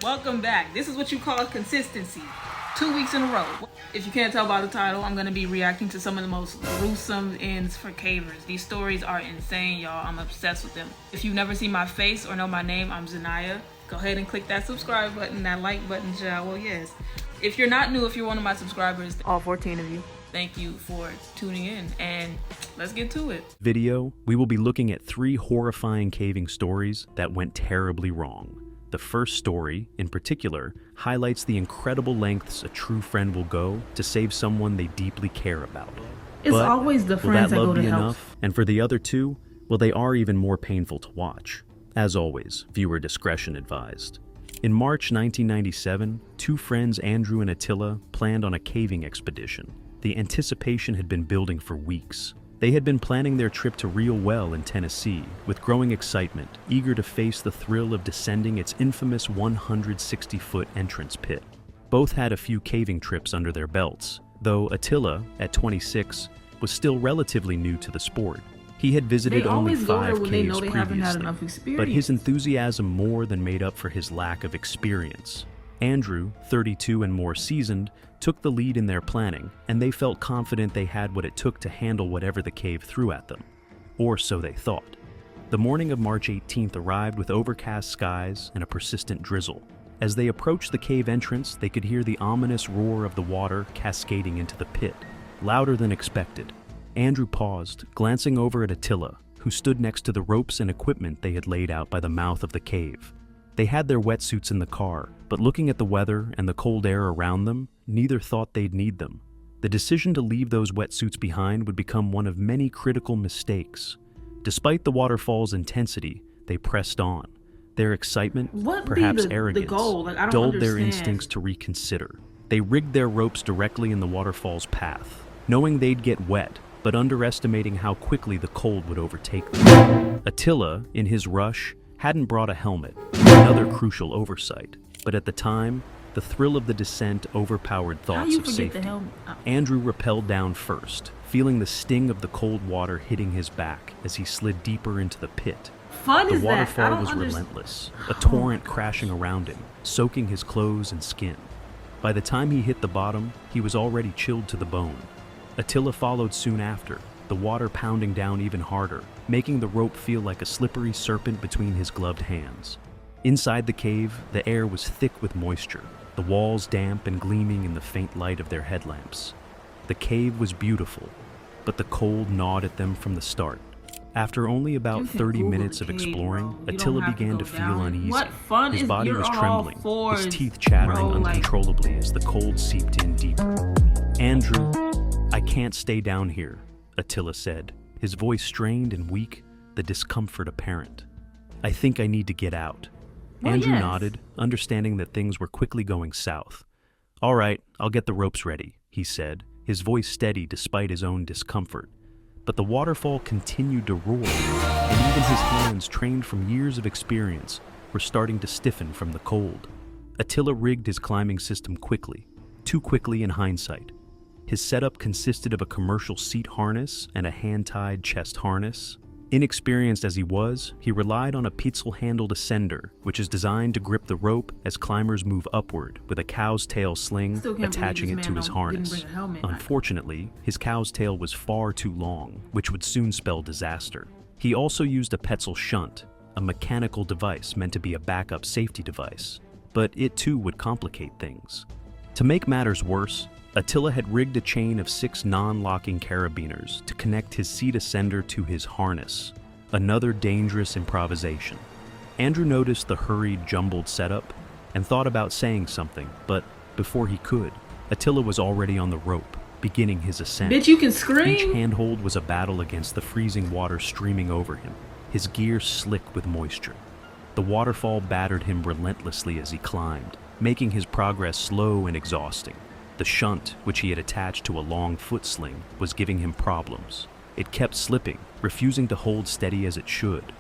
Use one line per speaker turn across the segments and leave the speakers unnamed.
Welcome back. This is what you call consistency. 2 weeks in a row. If you can't tell by the title, I'm going to be reacting to some of the most gruesome ends for cavers. These stories are insane, y'all. I'm obsessed with them. If you've never seen my face or know my name, I'm Zanaya. Go ahead and click that subscribe button, that like button, child. Well, yes. If you're not new, if you're one of my subscribers, all 14 of you, thank you for tuning in, and let's get to it.
Video, we will be looking at 3 horrifying caving stories that went terribly wrong. The first story, in particular, highlights the incredible lengths a true friend will go to save someone they deeply care about.
It's
But
always the
will
friends
that
that
love
go to
be
help.
enough? And for the other 2, well, they are even more painful to watch. As always, viewer discretion advised. In March 1997, 2 friends, Andrew and Attila, planned on a caving expedition. The anticipation had been building for weeks. They had been planning their trip to Real Well in Tennessee with growing excitement, eager to face the thrill of descending its infamous 160-foot entrance pit. Both had a few caving trips under their belts, though Attila, at 26, was still relatively new to the sport. He had visited only 5 caves previously, but his enthusiasm more than made up for his lack of experience. Andrew, 32 and more seasoned, took the lead in their planning, and they felt confident they had what it took to handle whatever the cave threw at them. Or so they thought. The morning of March 18th arrived with overcast skies and a persistent drizzle. As they approached the cave entrance, they could hear the ominous roar of the water cascading into the pit, louder than expected. Andrew paused, glancing over at Attila, who stood next to the ropes and equipment they had laid out by the mouth of the cave. They had their wetsuits in the car, but looking at the weather and the cold air around them, neither thought they'd need them. The decision to leave those wetsuits behind would become one of many critical mistakes. Despite the waterfall's intensity, they pressed on. Their excitement, perhaps arrogance, dulled their instincts to reconsider. They rigged their ropes directly in the waterfall's path, knowing they'd get wet, but underestimating how quickly the cold would overtake them. Attila, in his rush, hadn't brought a helmet, another crucial oversight. But at the time, the thrill of the descent overpowered thoughts of safety. Andrew rappelled down first, feeling the sting of the cold water hitting his back as he slid deeper into the pit. The waterfall was relentless, a torrent crashing around him, soaking his clothes and skin. By the time he hit the bottom, he was already chilled to the bone. Attila followed soon after, the water pounding down even harder, making the rope feel like a slippery serpent between his gloved hands. Inside the cave, the air was thick with moisture, the walls damp and gleaming in the faint light of their headlamps. The cave was beautiful, but the cold gnawed at them from the start. After only about 30 minutes of exploring, Attila began to feel uneasy. His body was trembling, his teeth chattering uncontrollably as the cold seeped in deeper. "Andrew, I can't stay down here," Attila said, his voice strained and weak, the discomfort apparent. "I think I need to get out." Andrew nodded, understanding that things were quickly going south. "All right, I'll get the ropes ready," he said, his voice steady despite his own discomfort. But the waterfall continued to roar, and even his hands, trained from years of experience, were starting to stiffen from the cold. Attila rigged his climbing system quickly, too quickly in hindsight. His setup consisted of a commercial seat harness and a hand-tied chest harness. Inexperienced as he was, he relied on a Petzl-handled ascender, which is designed to grip the rope as climbers move upward with a cow's tail sling attaching it to his harness. Unfortunately, his cow's tail was far too long, which would soon spell disaster. He also used a Petzl shunt, a mechanical device meant to be a backup safety device, but it too would complicate things. To make matters worse, Attila had rigged a chain of 6 non-locking carabiners to connect his seat ascender to his harness, another dangerous improvisation. Andrew noticed the hurried, jumbled setup and thought about saying something, but before he could, Attila was already on the rope, beginning his ascent.
Bitch, you can scream!
Each handhold was a battle against the freezing water streaming over him, his gear slick with moisture. The waterfall battered him relentlessly as he climbed, making his progress slow and exhausting. The shunt, which he had attached to a long foot sling, was giving him problems. It kept slipping, refusing to hold steady as it should.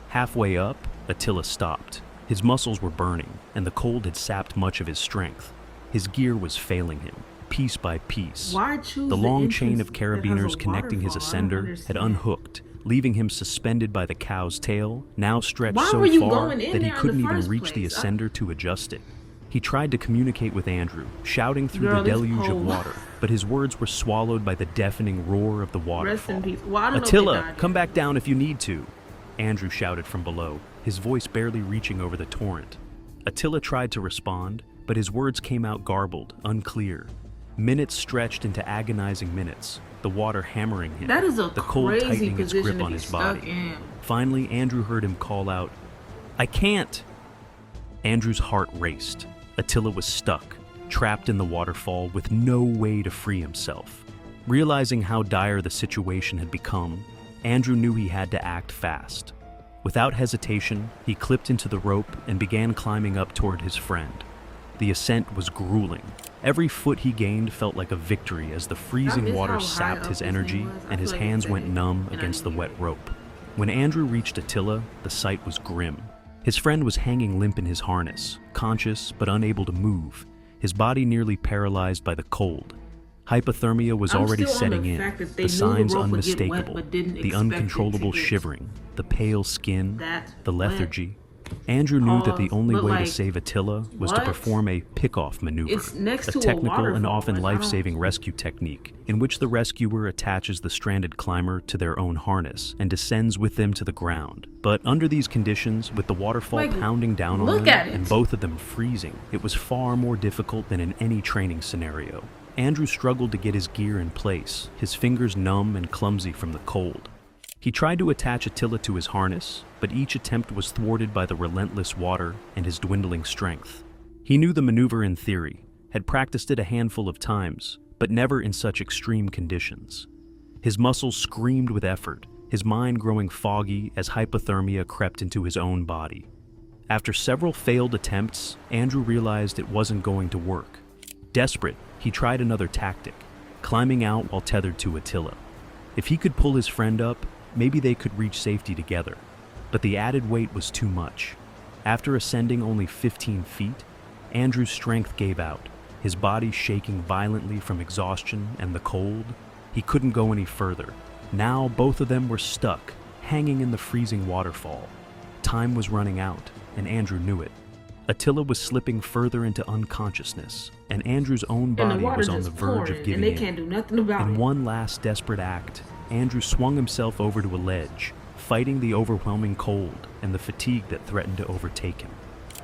Halfway up, Attila stopped. His muscles were burning, and the cold had sapped much of his strength. His gear was failing him, piece by piece. The long chain of carabiners connecting his ascender had unhooked, leaving him suspended by the cow's tail, now stretched
Why
so
were you
far
going in
that he
there in
couldn't
the
even
first
reach the
place?
ascender to adjust it. He tried to communicate with Andrew, shouting through
Girl,
the
this
deluge of
cold.
water, but his words were swallowed by the deafening roar of the
Rest
waterfall.
in peace. Well, I don't know if they
Attila,
died
come
yet.
back down if you need to, Andrew shouted from below, his voice barely reaching over the torrent. Attila tried to respond, but his words came out garbled, unclear. Minutes stretched into agonizing minutes, the water hammering him,
That is a
the cold
crazy
tightening its
position
grip
to
on
be
his
stuck
body.
in.
Finally, Andrew heard him call out, "I can't!" Andrew's heart raced. Attila was stuck, trapped in the waterfall with no way to free himself. Realizing how dire the situation had become, Andrew knew he had to act fast. Without hesitation, he clipped into the rope and began climbing up toward his friend. The ascent was grueling. Every foot he gained felt like a victory as the freezing
miss
water
how high
sapped
up
his
this
energy
thing was. I
and his
feel like
hands
I
went
said it,
numb
and I
against the
didn't
wet
hear it.
rope. When Andrew reached Attila, the sight was grim. His friend was hanging limp in his harness, conscious but unable to move, his body nearly paralyzed by the cold. Hypothermia was
I'm
already
still on
setting
the
in,
fact that they
the
knew the
signs
rope would get wet,
unmistakable,
but didn't
the
expect it to
uncontrollable
get
shivering, the pale skin,
that
the
wet.
lethargy. Andrew knew that the
Pause,
only
but
way to
like,
save Attila was to
what?
perform a pick-off maneuver,
It's next
a
to a
technical and
waterfall,
often
like, I don't-
life-saving rescue technique in which the rescuer attaches the stranded climber to their own harness and descends with them to the ground. But under these conditions, with the waterfall
Like,
pounding down on
look
them
at it.
and both of them freezing, it was far more difficult than in any training scenario. Andrew struggled to get his gear in place, his fingers numb and clumsy from the cold. He tried to attach Attila to his harness, but each attempt was thwarted by the relentless water and his dwindling strength. He knew the maneuver in theory, had practiced it a handful of times, but never in such extreme conditions. His muscles screamed with effort, his mind growing foggy as hypothermia crept into his own body. After several failed attempts, Andrew realized it wasn't going to work. Desperate, he tried another tactic, climbing out while tethered to Attila. If he could pull his friend up, maybe they could reach safety together. But the added weight was too much. After ascending only 15 feet, Andrew's strength gave out, his body shaking violently from exhaustion and the cold. He couldn't go any further. Now both of them were stuck, hanging in the freezing waterfall. Time was running out, and Andrew knew it. Attila was slipping further into unconsciousness, and Andrew's own
And the
body
water
was on
just
the verge
pouring,
of giving
and they
in.
can't do nothing about
In
it.
one last desperate act, Andrew swung himself over to a ledge, fighting the overwhelming cold and the fatigue that threatened to overtake him.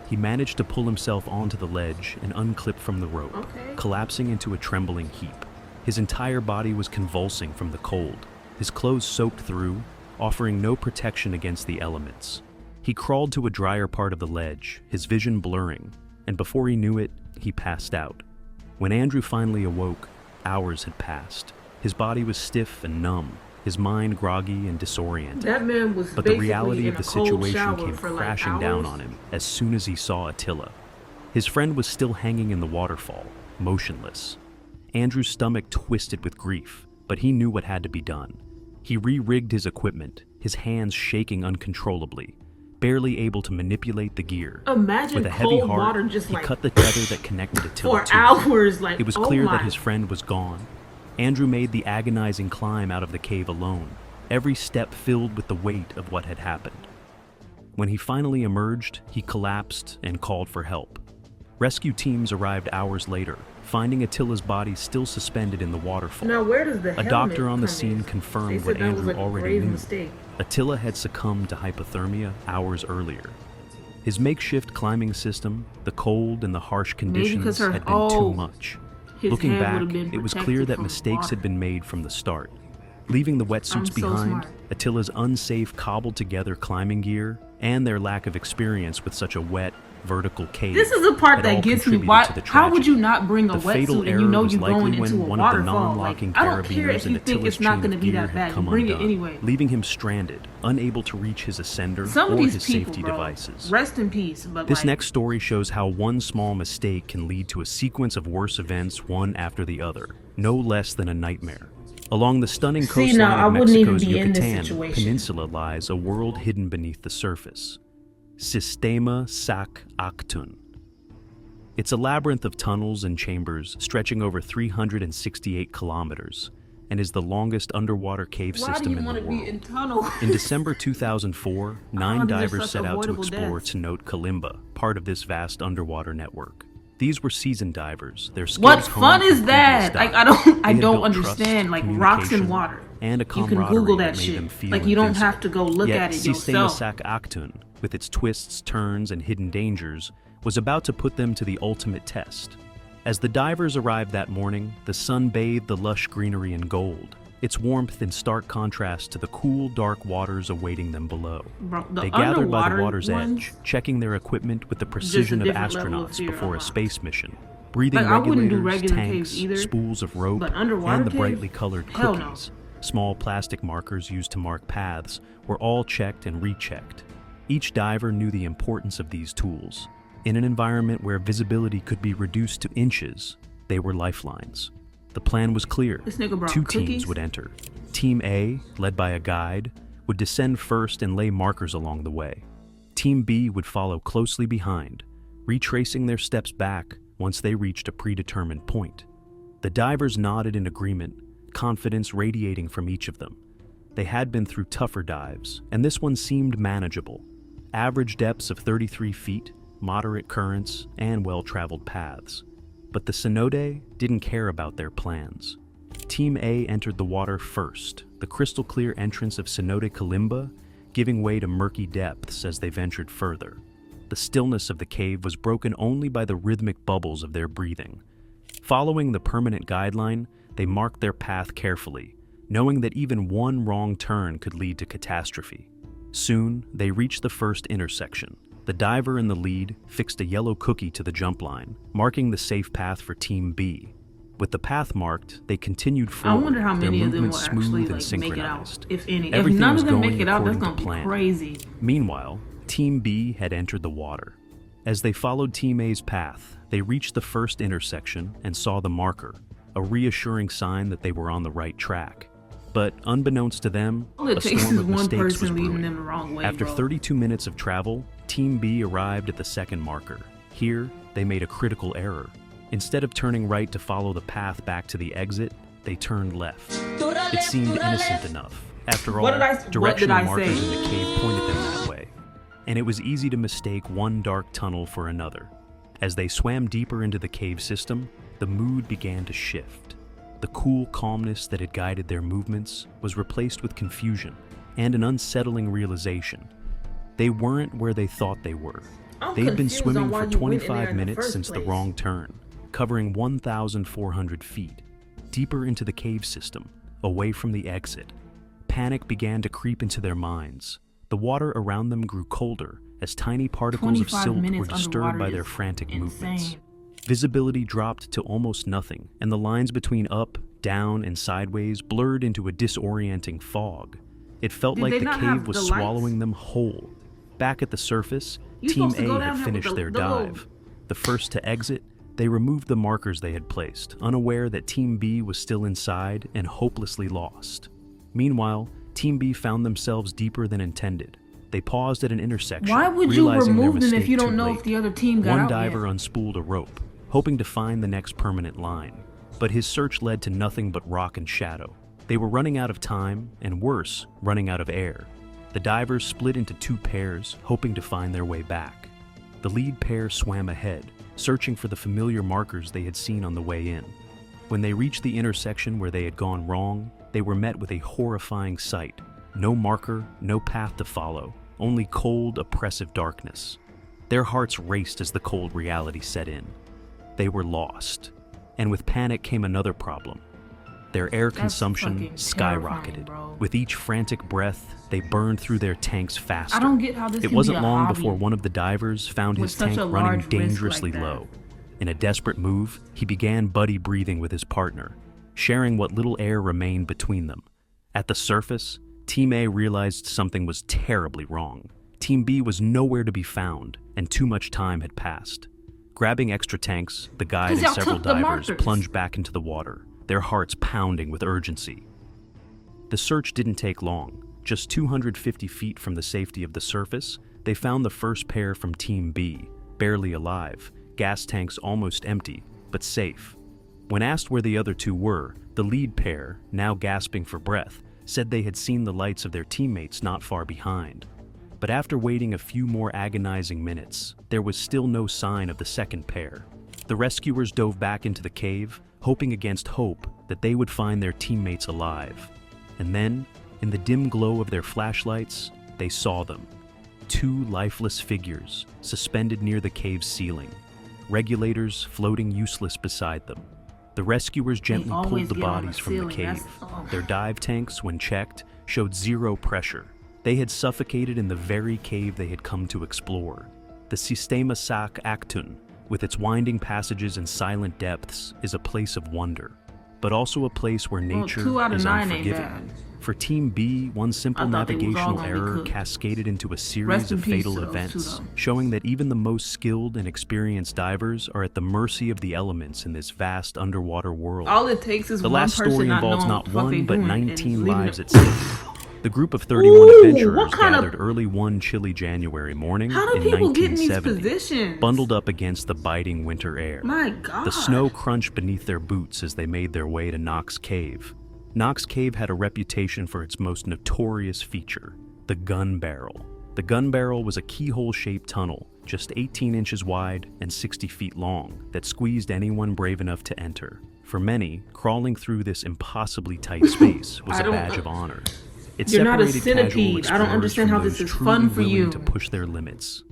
He managed to pull himself onto the ledge and unclip from the rope,
Okay.
collapsing into a trembling heap. His entire body was convulsing from the cold, his clothes soaked through, offering no protection against the elements. He crawled to a drier part of the ledge, his vision blurring, and before he knew it, he passed out. When Andrew finally awoke, hours had passed. His body was stiff and numb, his mind groggy and disoriented.
That man was
But the
basically
reality
in
of the
a cold
situation
shower
came
for, like,
crashing down
hours.
on him as soon as he saw Attila. His friend was still hanging in the waterfall, motionless. Andrew's stomach twisted with grief, but he knew what had to be done. He re-rigged his equipment, his hands shaking uncontrollably, barely able to manipulate the gear.
Imagine
With a heavy
cold
heart,
water just
he
like
cut the tether that connected Attila
for
to him.
hours. Like,
It was
oh
clear
my.
that his friend was gone. Andrew made the agonizing climb out of the cave alone, every step filled with the weight of what had happened. When he finally emerged, he collapsed and called for help. Rescue teams arrived hours later, finding Attila's body still suspended in the waterfall.
Now where does the
A
helmet
doctor on the
come
scene
in?
confirmed
They
what
said that was
Andrew
like a
already
grave
knew.
mistake.
Attila had succumbed to hypothermia hours earlier. His makeshift climbing system, the cold and the harsh conditions
because her-
had been too
oh,
much.
his
Looking
hand
back,
would've been
it was
protected
clear that
from
mistakes
water.
had been made from the start. Leaving the wetsuits
I'm so
behind,
smart.
Attila's unsafe cobbled together climbing gear, and their lack of experience with such a wet, vertical cave.
This is the part
had all
that gets me.
contributed
Why?
to the
How would
tragedy.
you not bring a
The fatal
wetsuit and
error
you know
was
you're
likely
going
when
into a
one of the
waterfall? Like,
non-locking
I don't care
carabiners
if
in
you think
Attila's
it's not
chain
going to
of
be
gear
that
had
bad. You
come
bring it
undone,
anyway.
leaving him stranded, unable to reach his ascender
Some
or
of these
his
people,
safety
bro,
devices.
rest in peace. But
This
like,
next story shows how one small mistake can lead to a sequence of worse events one after the other, no less than a nightmare. Along the stunning
See,
coastline
now, I
of
wouldn't even
Mexico's
be in this
Yucatan
situation.
Peninsula lies a world hidden beneath the surface. Sistema Sac Actun. It's a labyrinth of tunnels and chambers stretching over 368 kilometers, and is the longest underwater cave
Why do
system
you
in
want
the
to be
world.
in tunnel?
In December 2004, 9
these are
divers
such
set out to
avoidable
explore
deaths.
Tenote Kalimba, part of this vast underwater network. These were seasoned divers. Their skills
What
honed
fun
from
is that?
previous
Like
dives.
I
They had
don't
built trust,
understand. Like rocks and
communication,
water.
and a
You can
camaraderie
Google that
made them
shit.
feel
Like you don't
invincible.
have to go look
Yet
at it
Sistema
yourself.
Sac Actun, with its twists, turns, and hidden dangers, was about to put them to the ultimate test. As the divers arrived that morning, the sun bathed the lush greenery in gold, its warmth in stark contrast to the cool, dark waters awaiting them below.
Bro, the
They gathered by the
underwater
water's
ones,
edge, checking their equipment with the precision of
different level of
astronauts
fear
before a
unlocked.
space mission. Breathing
Like, I wouldn't do
regulators,
regular
tanks,
caves either,
spools of rope,
but underwater
and the
cave?
brightly colored
Hell no.
cookies, small plastic markers used to mark paths, were all checked and rechecked. Each diver knew the importance of these tools. In an environment where visibility could be reduced to inches, they were lifelines. The plan was clear.
This nigga brought
Two teams
cookies?
would enter. Team A, led by a guide, would descend first and lay markers along the way. Team B would follow closely behind, retracing their steps back once they reached a predetermined point. The divers nodded in agreement, confidence radiating from each of them. They had been through tougher dives, and this one seemed manageable. Average depths of 33 feet, moderate currents, and well-traveled paths. But the cenote didn't care about their plans. Team A entered the water first, the crystal-clear entrance of Cenote Kalimba giving way to murky depths as they ventured further. The stillness of the cave was broken only by the rhythmic bubbles of their breathing. Following the permanent guideline, they marked their path carefully, knowing that even one wrong turn could lead to catastrophe. Soon, they reached the first intersection. The diver in the lead fixed a yellow cookie to the jump line, marking the safe path for Team B. With the path marked, they continued
I
forward,
wonder how
their
many of them will
movements
actually
smooth and
like make it out,
synchronized.
if any. If
Everything
none
was
of them
going
make it out, that's
according
gonna
to
be
plan.
crazy.
Meanwhile, Team B had entered the water. As they followed Team A's path, they reached the first intersection and saw the marker, a reassuring sign that they were on the right track. But unbeknownst to them,
All it
a
takes
storm
is
of
one
mistakes was
person leading
brewing.
them the wrong way,
After
bro.
32 minutes of travel, Team B arrived at the second marker. Here, they made a critical error. Instead of turning right to follow the path back to the exit, they turned left. It seemed innocent enough. After all,
What did I
directional markers
say?
in the cave pointed them that way. And it was easy to mistake one dark tunnel for another. As they swam deeper into the cave system, the mood began to shift. The cool calmness that had guided their movements was replaced with confusion and an unsettling realization. They weren't where they thought they were.
I'm
They'd been
confused
swimming
on why
for
you went in there
25
in the
minutes
first
since the
place.
wrong turn, covering 1,400 feet, deeper into the cave system, away from the exit. Panic began to creep into their minds. The water around them grew colder as tiny particles of
25
silt were
minutes
disturbed
underwater
by their
is
frantic movements.
insane.
Visibility dropped to almost nothing, and the lines between up, down, and sideways blurred into a disorienting fog. It felt
Did
like
they
the
not
cave
have
was
the lights?
swallowing them whole. Back at the surface,
You
Team
supposed to go
A
down
had
there with
finished
the-
their
the little-
dive. The first to exit, they removed the markers they had placed, unaware that Team B was still inside and hopelessly lost. Meanwhile, Team B found themselves deeper than intended. They paused at an intersection,
Why would you
realizing their
remove them if
mistake
you
too
don't know
late.
if the other team got
One
out
diver
yet?
unspooled a rope, hoping to find the next permanent line. But his search led to nothing but rock and shadow. They were running out of time, and worse, running out of air. The divers split into two pairs, hoping to find their way back. The lead pair swam ahead, searching for the familiar markers they had seen on the way in. When they reached the intersection where they had gone wrong, they were met with a horrifying sight. No marker, no path to follow, only cold, oppressive darkness. Their hearts raced as the cold reality set in. They were lost. And with panic came another problem. Their air consumption
fucking
skyrocketed.
terrifying, bro.
With each frantic breath, they burned through their tanks faster.
I don't get how this
It
can
wasn't
be a
long
hobby
before one of the divers found
with
his
such
tank
a
running
large risk
dangerously
like that.
low. In a desperate move, he began buddy breathing with his partner, sharing what little air remained between them. At the surface, Team A realized something was terribly wrong. Team B was nowhere to be found, and too much time had passed. Grabbing extra tanks, the guide
'Cause
and
y'all
several
took the
divers
markers.
plunged back into the water, their hearts pounding with urgency. The search didn't take long. Just 250 feet from the safety of the surface, they found the first pair from Team B, barely alive, gas tanks almost empty, but safe. When asked where the other two were, the lead pair, now gasping for breath, said they had seen the lights of their teammates not far behind. But after waiting a few more agonizing minutes, there was still no sign of the second pair. The rescuers dove back into the cave, hoping against hope that they would find their teammates alive. And then, in the dim glow of their flashlights, they saw them. Two lifeless figures, suspended near the cave's ceiling, regulators floating useless beside them. The rescuers gently pulled the bodies from the cave. Their dive tanks, when checked, showed zero pressure. They had suffocated in the very cave they had come to explore. The Sistema Sak Aktun, with its winding passages and silent depths, is a place of wonder, but also a place where nature is unforgiving. For Team B, one simple navigational error cascaded into a series of fatal events, showing that even the most skilled and experienced divers are at the mercy of the elements in this vast underwater world.
All it takes is
the
one
last
person
story
not
involves
knowing
not
what they
one, but
doing
19
and
lives
leaving
at
it.
stake. The group of 31 adventurers
what kind of-
gathered early one chilly January morning
How do
in
people get in these
1970,
positions?
bundled up against the biting winter air.
My God.
The snow crunched beneath their boots as they made their way to Knox Cave. Knox Cave had a reputation for its most notorious feature, the gun barrel. The gun barrel was a keyhole-shaped tunnel, just 18 inches wide and 60 feet long, that squeezed anyone brave enough to enter. For many, crawling through this impossibly tight space was a badge of honor. It
You're not a
separated casual
centipede. I don't
explorers
understand
from
how this
those
is
truly
fun for
willing
you.
to push their limits.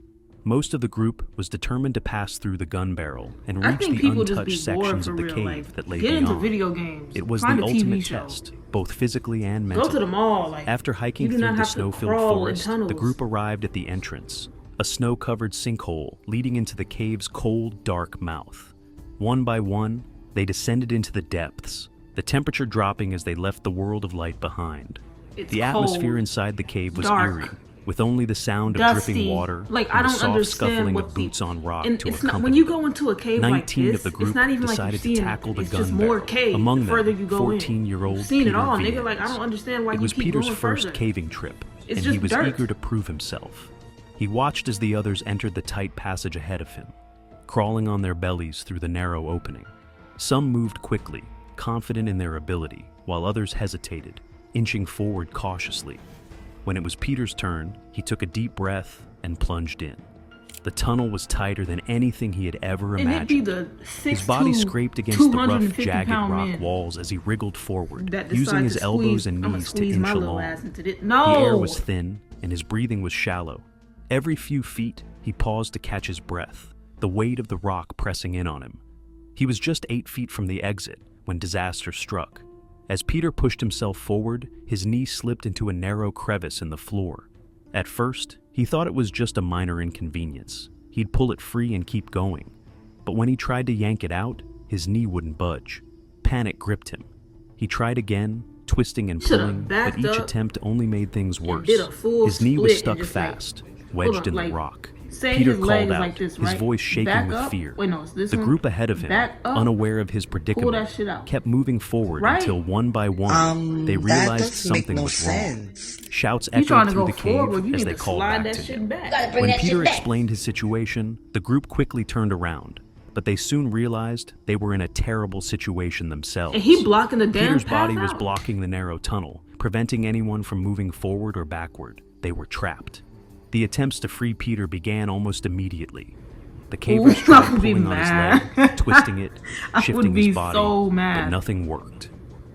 Most of the group was determined to pass through the gun barrel and
I
reach
think
the
people just
untouched
be bored
sections
for
of the
real.
cave
Like,
that lay
get
beyond.
into video games.
It was
Find
the
a TV
ultimate
show.
test, both physically and
Go
mentally.
to the mall. Like,
After hiking
you do
through
not
the
have to
snow-filled
crawl in
forest, the
tunnels.
group arrived at the entrance, a snow-covered sinkhole leading into the cave's cold, dark mouth. One by one, they descended into the depths, the temperature dropping as they left the world of light behind.
It's
The
cold,
atmosphere inside the cave was
dark,
eerie, with only the sound of
dusty.
dripping water
Like,
and
I
the
don't
soft
understand
scuffling
what
of
the-
boots on rock
And
to
it's not
accompany
when you
them.
go into a cave like
19
this.
of the group
It's not even like
decided
you've
to
seen
tackle the
it's
gun
just more
barrel.
cave.
Among
The
them,
further you go
14-year-old
in, you've seen
Peter
it all,
Vians.
nigga. Like, I don't understand why
It
you
was
keep
Peter's
going
first
further.
caving trip,
It's
and
just
he was
dirt.
eager to prove himself. He watched as the others entered the tight passage ahead of him, crawling on their bellies through the narrow opening. Some moved quickly, confident in their ability, while others hesitated, inching forward cautiously. When it was Peter's turn, he took a deep breath and plunged in. The tunnel was tighter than anything he had ever
And it'd be
imagined.
the
His body
6'2",
scraped against the rough,
250
jagged
pound
rock
man
walls as he wriggled forward,
that
using
decide
his
to
elbows
squeeze-
and
I'ma
knees to
squeeze
inch
my little
along.
ass into this.
The
No.
air was thin, and his breathing was shallow. Every few feet, he paused to catch his breath, the weight of the rock pressing in on him. He was just 8 feet from the exit when disaster struck. As Peter pushed himself forward, his knee slipped into a narrow crevice in the floor. At first, he thought it was just a minor inconvenience. He'd pull it free and keep going. But when he tried to yank it out, his knee wouldn't budge. Panic gripped him. He tried again, twisting and
Should've
pulling, but
backed
each
up
attempt only made things worse.
did a full
His knee was
split
stuck
and just, like,
fast,
hold
wedged
on,
in the
like,
rock.
say
Peter
his leg
called
is
out,
like this,
his
right?
voice shaking
Back
with
up.
fear.
Wait, no, it's this
The
one.
group ahead of him,
Back up.
unaware of his predicament,
that shit out.
kept moving forward
Right?
until one by one they
that
realized
doesn't make
something
no
was wrong.
sense.
Shouts
You trying
echoed
to
through
go
the cave
forward? You
as
need
they
to
called
slide
back
that
to
shit
him.
back.
When Peter explained his situation, the group quickly turned around, but they soon realized they were in a terrible situation themselves.
And he blocking the damn
Peter's
path
body was
out.
blocking the narrow tunnel, preventing anyone from moving forward or backward. They were trapped. The attempts to free Peter began almost immediately. The cavers
Ooh, I
tried
would be
pulling on his
mad.
leg, twisting it,
I would
shifting
be
his body,
so
but
mad.
nothing worked.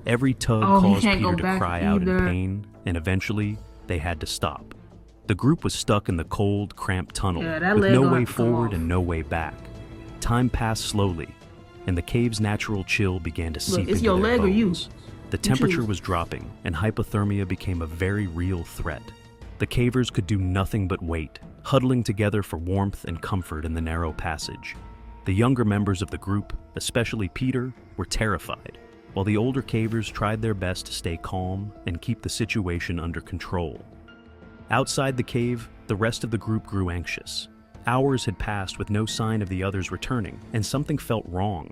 Every tug
Oh, he
caused
can't go
Peter to
back
cry out in
either.
pain, and eventually they had to stop. The group was stuck in the cold, cramped tunnel
Yeah, that
with
leg
no
gonna
way
have to come
forward
off.
and no way back. Time passed slowly, and the cave's natural chill began to seep
it's
into
your
their
leg or you.
bones. The temperature
choose.
was dropping, and hypothermia became a very real threat. The cavers could do nothing but wait, huddling together for warmth and comfort in the narrow passage. The younger members of the group, especially Peter, were terrified, while the older cavers tried their best to stay calm and keep the situation under control. Outside the cave, the rest of the group grew anxious. Hours had passed with no sign of the others returning, and something felt wrong.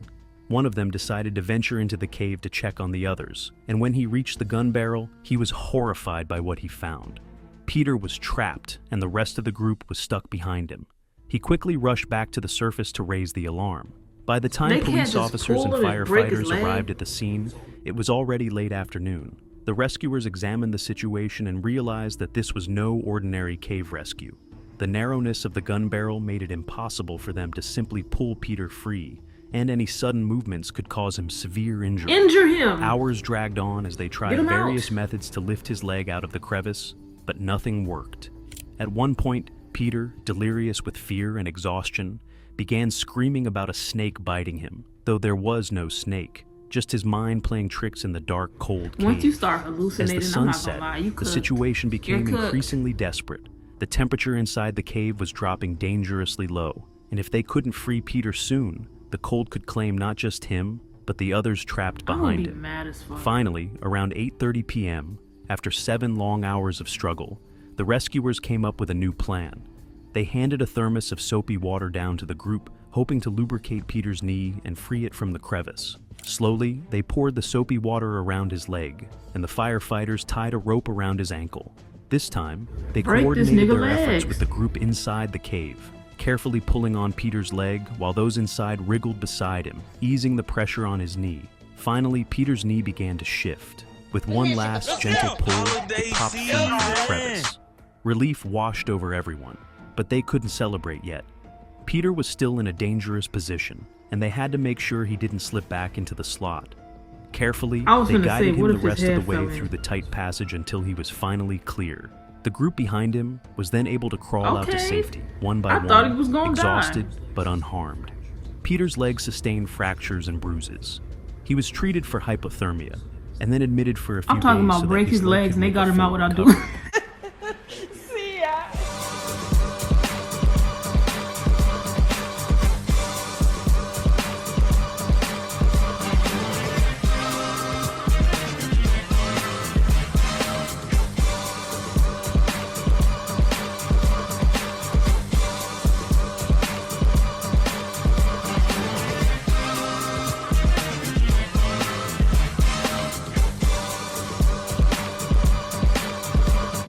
One of them decided to venture into the cave to check on the others, and when he reached the gun barrel, he was horrified by what he found. Peter was trapped, and the rest of the group was stuck behind him. He quickly rushed back to the surface to raise the alarm. By the time
They can't
police
just
officers and
pull him and break his
firefighters
leg.
arrived at the scene, it was already late afternoon. The rescuers examined the situation and realized that this was no ordinary cave rescue. The narrowness of the gun barrel made it impossible for them to simply pull Peter free, and any sudden movements could cause him severe injury.
Injure him.
Hours dragged on as they tried
Get him
various
out.
methods to lift his leg out of the crevice, but nothing worked. At one point, Peter, delirious with fear and exhaustion, began screaming about a snake biting him, though there was no snake, just his mind playing tricks in the dark, cold cave.
Once you start
As
hallucinating,
the
I'm
sun
not
set,
gonna lie, you
the
cooked.
situation became
You're cooked.
increasingly desperate. The temperature inside the cave was dropping dangerously low, and if they couldn't free Peter soon, the cold could claim not just him, but the others trapped
I'm gonna
behind
be
him.
mad as fuck.
Finally, around 8:30 p.m., after 7 long hours of struggle, the rescuers came up with a new plan. They handed a thermos of soapy water down to the group, hoping to lubricate Peter's knee and free it from the crevice. Slowly, they poured the soapy water around his leg, and the firefighters tied a rope around his ankle. This time, they
Break this
coordinated
nigga
their efforts
legs.
with the group inside the cave, carefully pulling on Peter's leg while those inside wriggled beside him, easing the pressure on his knee. Finally, Peter's knee began to shift. With one last gentle pull, it popped free from the crevice. Relief washed over everyone, but they couldn't celebrate yet. Peter was still in a dangerous position, and they had to make sure he didn't slip back into the slot. Carefully,
I was
they
gonna
guided
say, what
him
if
the
his
rest of
head
the way
fell in?
through the tight passage until he was finally clear. The group behind him was then able to crawl out to
Okay.
safety, one by
I
one,
thought he was gonna die.
exhausted but unharmed. Peter's legs sustained fractures and bruises. He was treated for hypothermia, and then admitted for a few
I'm talking
days
about
so
break
that
his
leg
legs
could
and they
make
got
a
him out
full
without
recovery.
doing